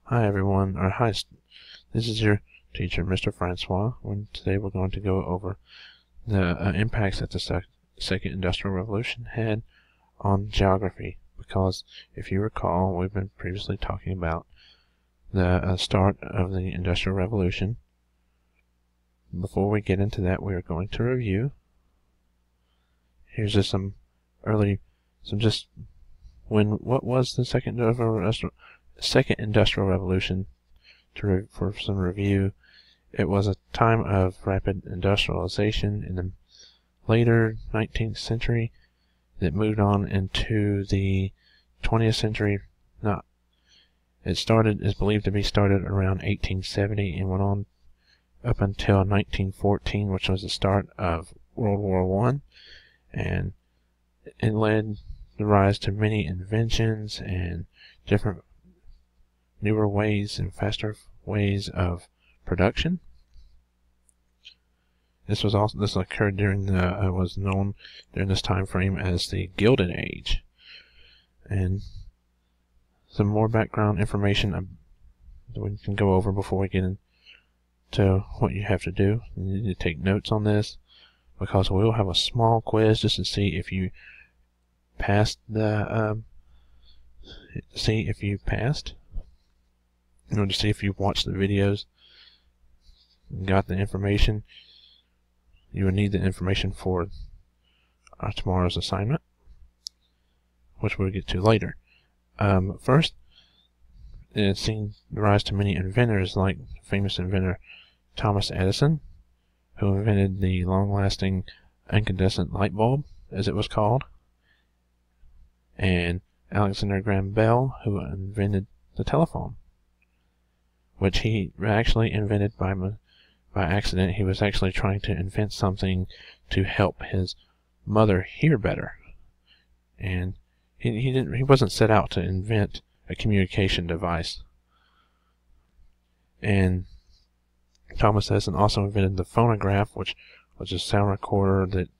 Hi everyone, or hi, this is your teacher, Mr. Francois, and today we're going to go over the impacts that the Second Industrial Revolution had on geography, because if you recall, we've been previously talking about the start of the Industrial Revolution. Before we get into that, we are going to review. Here's just what was the Second Industrial Revolution? For some review, it was a time of rapid industrialization in the later 19th century that moved on into the 20th century. It is believed to be started around 1870 and went on up until 1914, which was the start of World War I, and it led the rise to many inventions and different newer ways and faster ways of production. This occurred during was known during this time frame as the Gilded Age. And some more background information that we can go over before we get into what you have to do. You need to take notes on this, because we will have a small quiz just to see if you passed to see if you watched the videos and got the information. You will need the information for tomorrow's assignment, which we'll get to later. First, it's seen the rise to many inventors, like famous inventor Thomas Edison, who invented the long-lasting incandescent light bulb, as it was called, and Alexander Graham Bell, who invented the telephone, which he actually invented by accident. He was actually trying to invent something to help his mother hear better, and he wasn't set out to invent a communication device. And Thomas Edison also invented the phonograph, which was a sound recorder that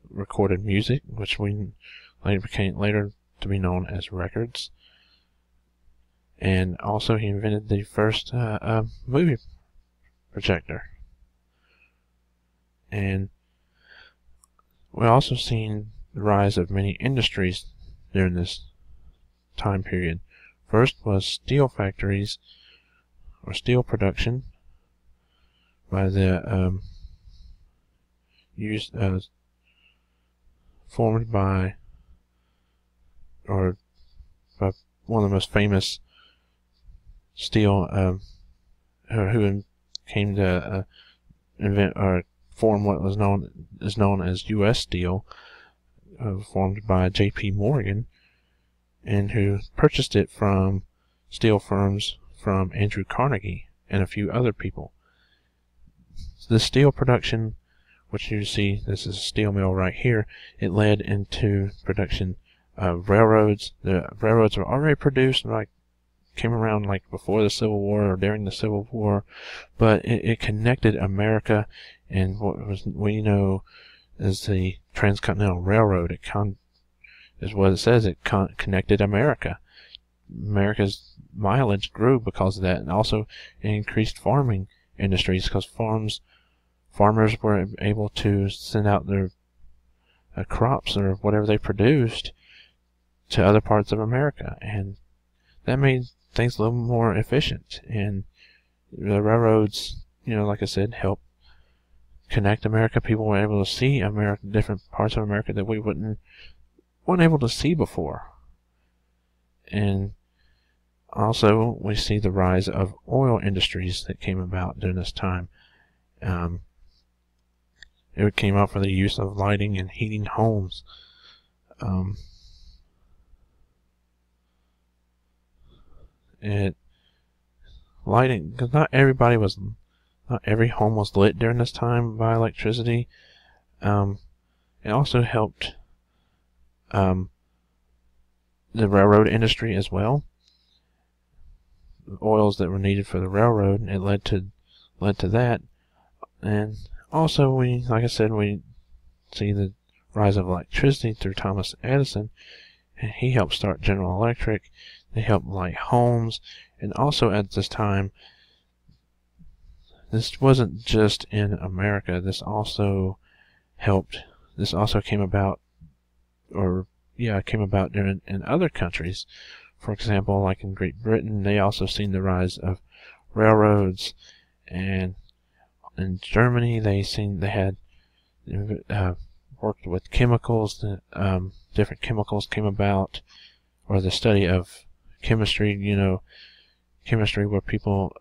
recorded music, which became later to be known as records. And also he invented the first movie projector. And we're also seeing the rise of many industries during this time period. First was steel factories, or steel production, by the formed by one of the most famous steel who came to invent or form what is known as U.S. Steel, formed by J.P. Morgan, and who purchased it from steel firms from Andrew Carnegie and a few other people. The steel production, which you see, this is a steel mill right here, it led into production of railroads. The railroads were already produced, came around before the Civil War or during the Civil War, but it connected America and we know as the Transcontinental Railroad. Is what it says. It connected America. America's mileage grew because of that, and also increased farming industries, because farmers were able to send out their crops or whatever they produced to other parts of America, and that made things a little more efficient. And the railroads, like I said, helped connect America. People were able to see different parts of America that we weren't able to see before. And also we see the rise of oil industries that came about during this time. It came out for the use of lighting and heating homes. Lighting, because not every home was lit during this time by electricity. It also helped the railroad industry as well. The oils that were needed for the railroad, it led to that. And also like I said, we see the rise of electricity through Thomas Edison, and he helped start General Electric. They helped light homes, and also at this time, this wasn't just in America. This also came about, in other countries. For example, like in Great Britain, they also seen the rise of railroads, and in Germany, they had worked with chemicals. Different chemicals came about, or the study of chemistry. Chemistry where people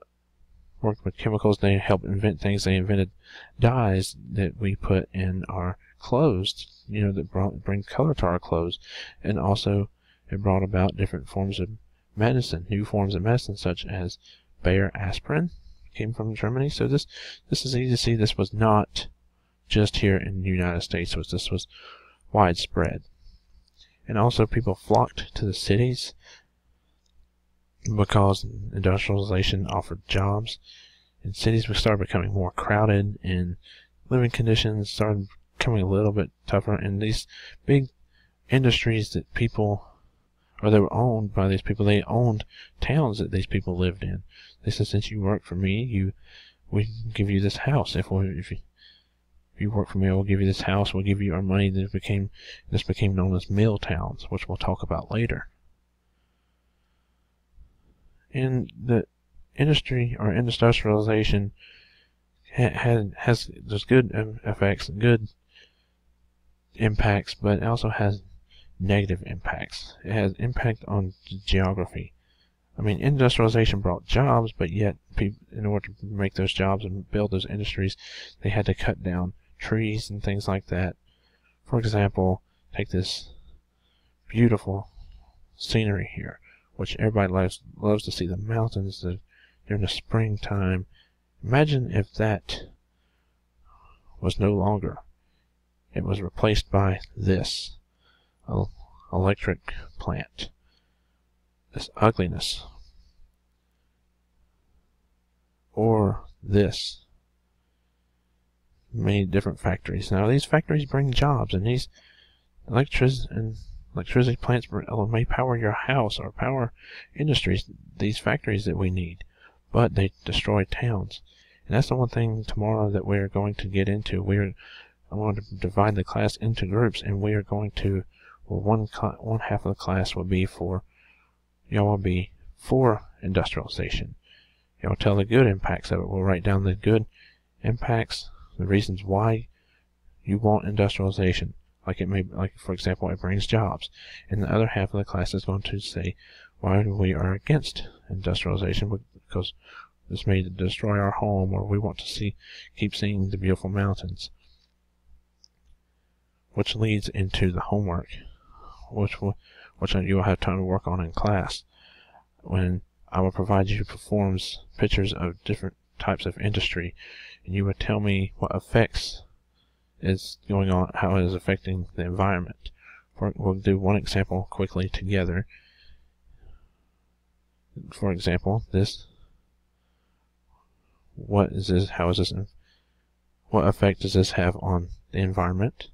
worked with chemicals. They helped invent things. They invented dyes that we put in our clothes, that bring color to our clothes. And also it brought about different forms of medicine, new forms of medicine, such as Bayer aspirin came from Germany. So this is easy to see. This was not just here in the United States. This was widespread. And also people flocked to the cities because industrialization offered jobs. And cities would start becoming more crowded, and living conditions started becoming a little bit tougher. And these big industries that they were owned by these people. They owned towns that these people lived in. They said, since you work for me, we give you this house. If you work for me, we'll give you this house. We'll give you our money. This became known as mill towns, which we'll talk about later. And the industry or industrialization there's good effects, good impacts, but it also has negative impacts. It has impact on geography. I mean, industrialization brought jobs, but yet people, in order to make those jobs and build those industries, they had to cut down trees and things like that. For example, take this beautiful scenery here, which everybody loves to see, the mountains during the springtime. Imagine if that was no longer. It was replaced by this electric plant. This ugliness. Or this. Many different factories. Now these factories bring jobs, and these electricity plants may power your house or power industries, these factories that we need, but they destroy towns. And that's the one thing tomorrow that we're going to get into. I want to divide the class into groups, and we are going to, one half of the class will be for industrialization. Y'all tell the good impacts of it. We'll write down the good impacts, the reasons why you want industrialization. For example, it brings jobs. And the other half of the class is going to say why we are against industrialization, because this may destroy our home, or we want to keep seeing the beautiful mountains. Which leads into the homework, which you will have time to work on in class, when I will provide you pictures of different types of industry, and you would tell me what effects is going on, how it is affecting the environment. We'll do one example quickly together. For example, what effect does this have on the environment?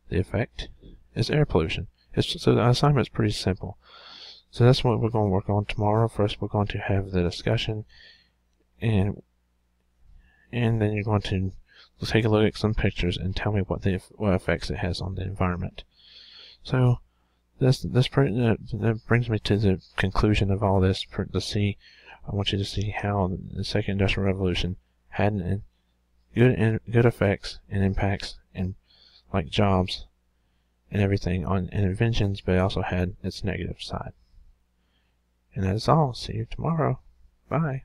The effect is air pollution. So the assignment is pretty simple. So that's what we're going to work on tomorrow. First, we're going to have the discussion, and then you're going to take a look at some pictures and tell me what effects it has on the environment. So that brings me to the conclusion of all this. I want you to see how the Second Industrial Revolution had good effects and impacts, and like jobs and everything and inventions, but it also had its negative side. And that is all. See you tomorrow. Bye.